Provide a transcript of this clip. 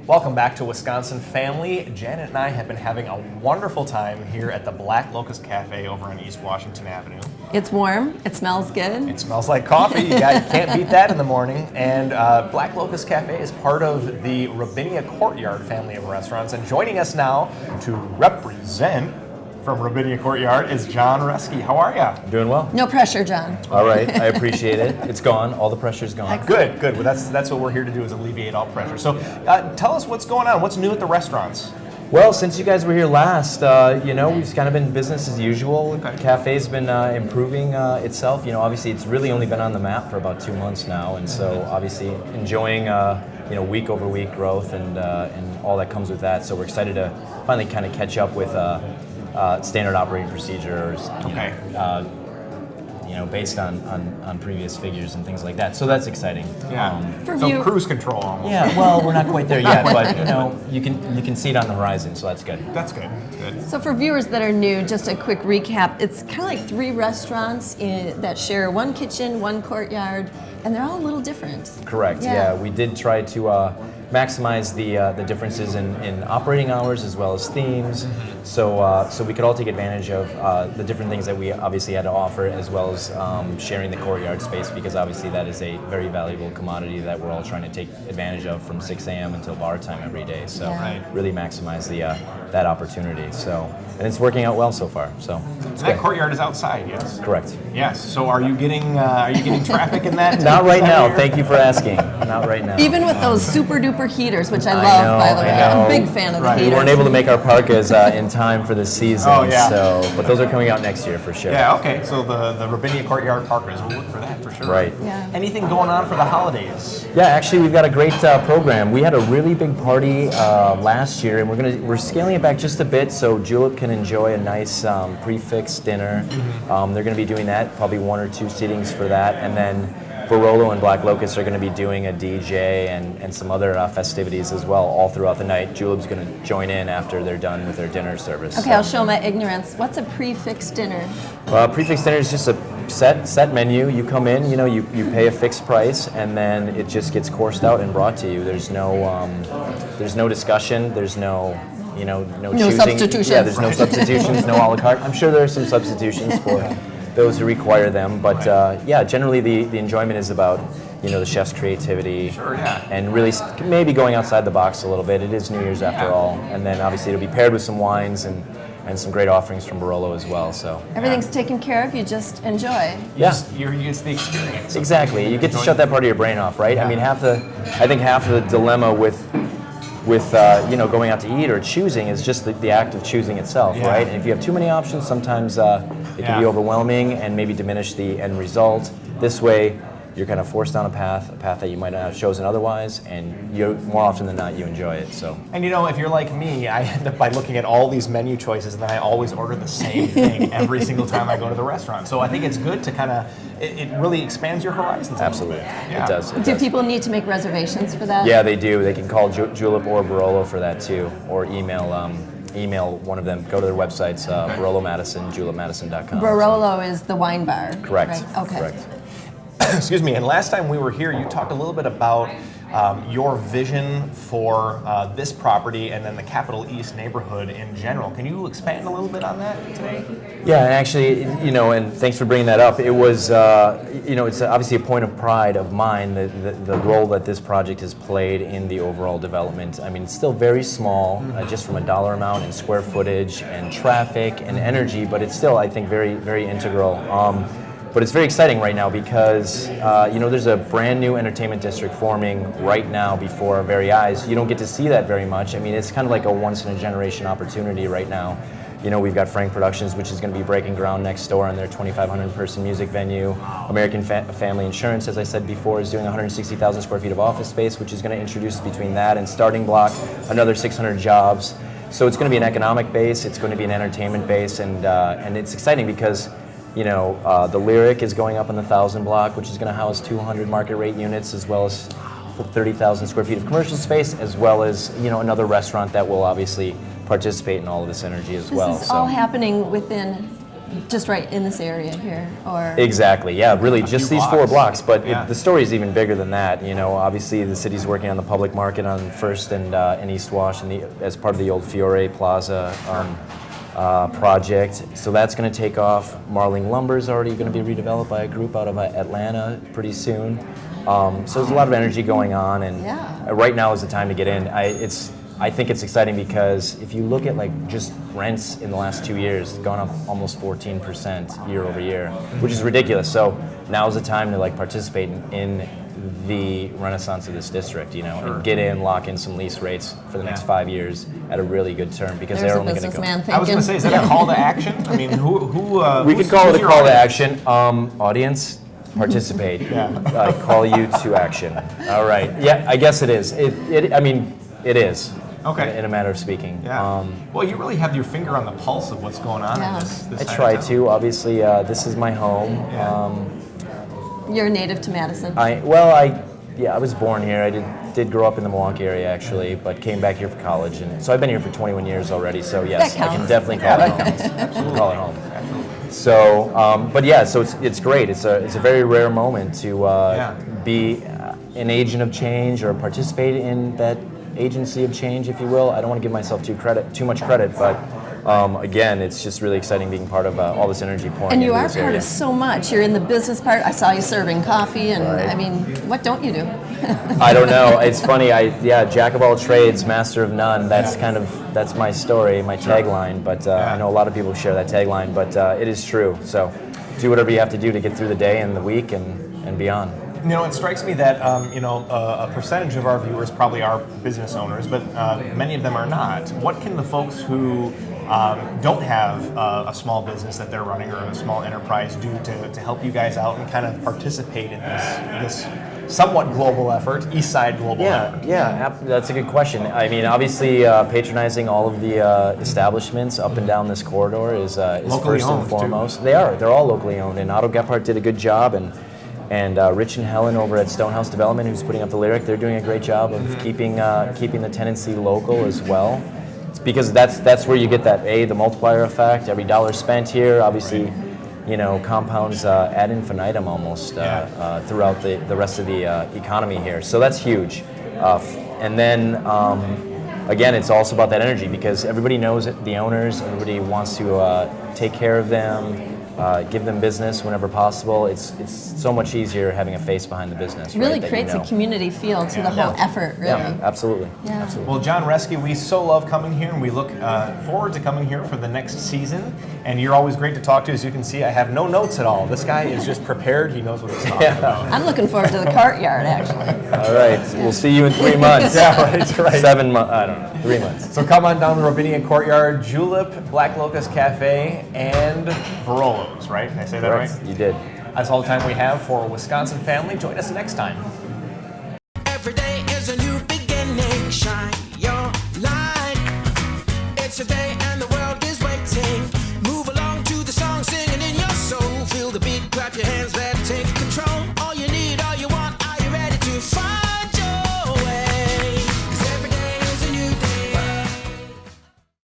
Welcome back to Wisconsin Family. Janet and I have been having a wonderful time here at the Black Locust Cafe over on East Washington Avenue. It's warm, it smells good. It smells like coffee, you can't beat that in the morning. And Black Locust Cafe is part of the Robinia Courtyard family of restaurants. And joining us now to represent from Robinia Courtyard is John Reske. How are you? Doing well. No pressure, John. All right, I appreciate it. It's gone. All the pressure's gone. Good. Well, that's what we're here to do, is alleviate all pressure. So tell us what's going on. What's new at the restaurants? Well, since you guys were here last, we've kind of been business as usual. Okay. The cafe's been improving itself. Obviously it's really only been on the map for about 2 months now, and so obviously enjoying week over week growth and all that comes with that. So we're excited to finally kind of catch up with standard operating procedures. Okay. Based on previous figures and things like that. So that's exciting. Yeah. So cruise control almost. Yeah. Well, we're not quite there yet, but you can see it on the horizon, so that's good. That's good. So for viewers that are new, just a quick recap. It's kind of like 3 restaurants that share one kitchen, one courtyard, and they're all a little different. Correct. Yeah. We did try to maximize the differences in operating hours as well as themes, so we could all take advantage of the different things that we obviously had to offer, as well as sharing the courtyard space, because obviously that is a very valuable commodity that we're all trying to take advantage of from 6 a.m. until bar time every day. So really maximize that opportunity. So, and it's working out well so far. So that courtyard is outside, yes? Correct. Yes. So are you getting traffic in that? Not right now. Thank you for asking. Not right now. Even with those super duper heaters, which I love, by the way. I'm a big fan of the heaters. We weren't able to make our parkas in time for this season, but those are coming out next year for sure. Yeah, okay. So the Robinia Courtyard parkas, we'll look for that for sure. Right. Yeah. Anything going on for the holidays? Yeah, actually we've got a great program. We had a really big party last year, and we're scaling it back just a bit so Julep can enjoy a nice prefix dinner. They're going to be doing that, probably 1 or 2 sittings for that, and then Barolo and Black Locust are going to be doing a DJ and some other festivities as well all throughout the night. Julep's going to join in after they're done with their dinner service. Okay, I'll show my ignorance. What's a prefix dinner? Prefix dinner is just a set menu. You come in, you pay a fixed price, and then it just gets coursed out and brought to you. There's no discussion. There's no choosing. Substitutions. Yeah, there's no substitutions, no a la carte. I'm sure there are some substitutions for those who require them, but generally the enjoyment is about the chef's creativity, and really maybe going outside the box a little bit. It is New Year's after all, and then obviously it'll be paired with some wines and some great offerings from Barolo as well. So everything's taken care of. You just enjoy. Yeah, it's the experience. Exactly. You get to shut that part of your brain off, right? Yeah. I mean, half of the dilemma with going out to eat or choosing is just the act of choosing itself, right? And if you have too many options, sometimes it can be overwhelming and maybe diminish the end result. This way, you're kind of forced down a path that you might not have chosen otherwise, and more often than not, you enjoy it. So. And if you're like me, I end up by looking at all these menu choices, and then I always order the same thing every single time I go to the restaurant. So I think it's good to it really expands your horizons. Absolutely, it does. Do people need to make reservations for that? Yeah, they do. They can call Julep or Barolo for that too, or email one of them. Go to their websites, Barolo Madison, julepmadison.com. Barolo is the wine bar. Correct. Right? Okay. Correct. Excuse me, and last time we were here, you talked a little bit about your vision for this property and then the Capitol East neighborhood in general. Can you expand a little bit on that today? Yeah, and actually, and thanks for bringing that up. It was, it's obviously a point of pride of mine, the role that this project has played in the overall development. I mean, it's still very small, just from a dollar amount and square footage and traffic and energy, but it's still, I think, very, very integral. But it's very exciting right now because, there's a brand new entertainment district forming right now before our very eyes. You don't get to see that very much. I mean, it's kind of like a once-in-a-generation opportunity right now. We've got Frank Productions, which is going to be breaking ground next door on their 2,500-person music venue. American Family Insurance, as I said before, is doing 160,000 square feet of office space, which is going to introduce between that and Starting Block another 600 jobs. So it's going to be an economic base, it's going to be an entertainment base, and it's exciting because the Lyric is going up on the 1,000 block, which is going to house 200 market rate units, as well as 30,000 square feet of commercial space, as well as another restaurant that will obviously participate in all of this energy as well. This is all happening within just right in this area here, or Exactly. Yeah. Really, just few these 4 blocks. But Yeah. the story is even bigger than that. You know, obviously the city's working on the public market on First and East Wash, and as part of the old Fiore Plaza project. So that's going to take off. Marling Lumber is already going to be redeveloped by a group out of Atlanta pretty soon. So there's a lot of energy going on, and Yeah. right now is the time to get in. I think it's exciting because if you look at like just rents in the last 2 years, it's gone up almost 14% year over year, which is ridiculous. So now's the time to like participate in the renaissance of this district, you know, and get in, lock in some lease rates for the next 5 years at a really good term because there's they're a only going to go. businessman thinking. I was going to say, is that a call to action? I mean, We who's- could call who's it a your call to audience? action. Audience, participate. Yeah. I call you to action. All right. Yeah, I guess it is. I mean, it is. Okay. In a matter of speaking. Yeah. Well, you really have your finger on the pulse of what's going on Yeah. in this I side try of town. to. Obviously, this is my home. Yeah. You're native to Madison. I was born here. I did grow up in the Milwaukee area actually, but came back here for college, and so I've been here for 21 years already. So yes, That I can counts. definitely call it home. Absolutely, call it home. So, but yeah, so it's great. It's a very rare moment to be an agent of change or participate in that agency of change, if you will. I don't want to give myself too much credit, but again, it's just really exciting being part of all this energy pouring And you into are this part area. of so much. You're in the business part. I saw you serving coffee, and Right. I mean, what don't you do? I don't know. It's funny. Jack of all trades, master of none. That's my story, my tagline. But I know a lot of people share that tagline. But it is true. So do whatever you have to do to get through the day and the week and beyond. You know, it strikes me that a percentage of our viewers probably are business owners, but many of them are not. What can the folks who don't have a small business that they're running or a small enterprise do to help you guys out and kind of participate in this somewhat global effort, East Side global effort? That's a good question. I mean, obviously, patronizing all of the establishments up and down this corridor is Locally first owned, and too. foremost. They're all locally owned, and Otto Gephardt did a good job, and Rich and Helen over at Stonehouse Development, who's putting up the Lyric, they're doing a great job of keeping the tenancy local as well. It's because that's where you get that the multiplier effect. Every dollar spent here, obviously, compounds ad infinitum almost throughout the rest of the economy here. So that's huge. And then again, it's also about that energy because everybody knows the owners. Everybody wants to take care of them. Give them business whenever possible. It's so much easier having a face behind the business. It really right, that creates you a know. community feel to the whole effort, really. Yeah, absolutely. Yeah. Absolutely. Well, John Reske, we so love coming here, and we look forward to coming here for the next season. And you're always great to talk to. As you can see, I have no notes at all. This guy is just prepared. He knows what he's talking about. I'm looking forward to the Courtyard, actually. All right. We'll see you in 3 months. right. 7 months. I don't know. 3 months. So come on down to Robinia Courtyard, Julep, Black Locust Cafe, and Barolo's, right? Did I say that right? You did. That's all the time we have for Wisconsin Family. Join us next time. Every day is a new beginning. Shine your light. It's a day and the world is waiting. Move along to the song, singing in your soul. Feel the beat, clap your hands.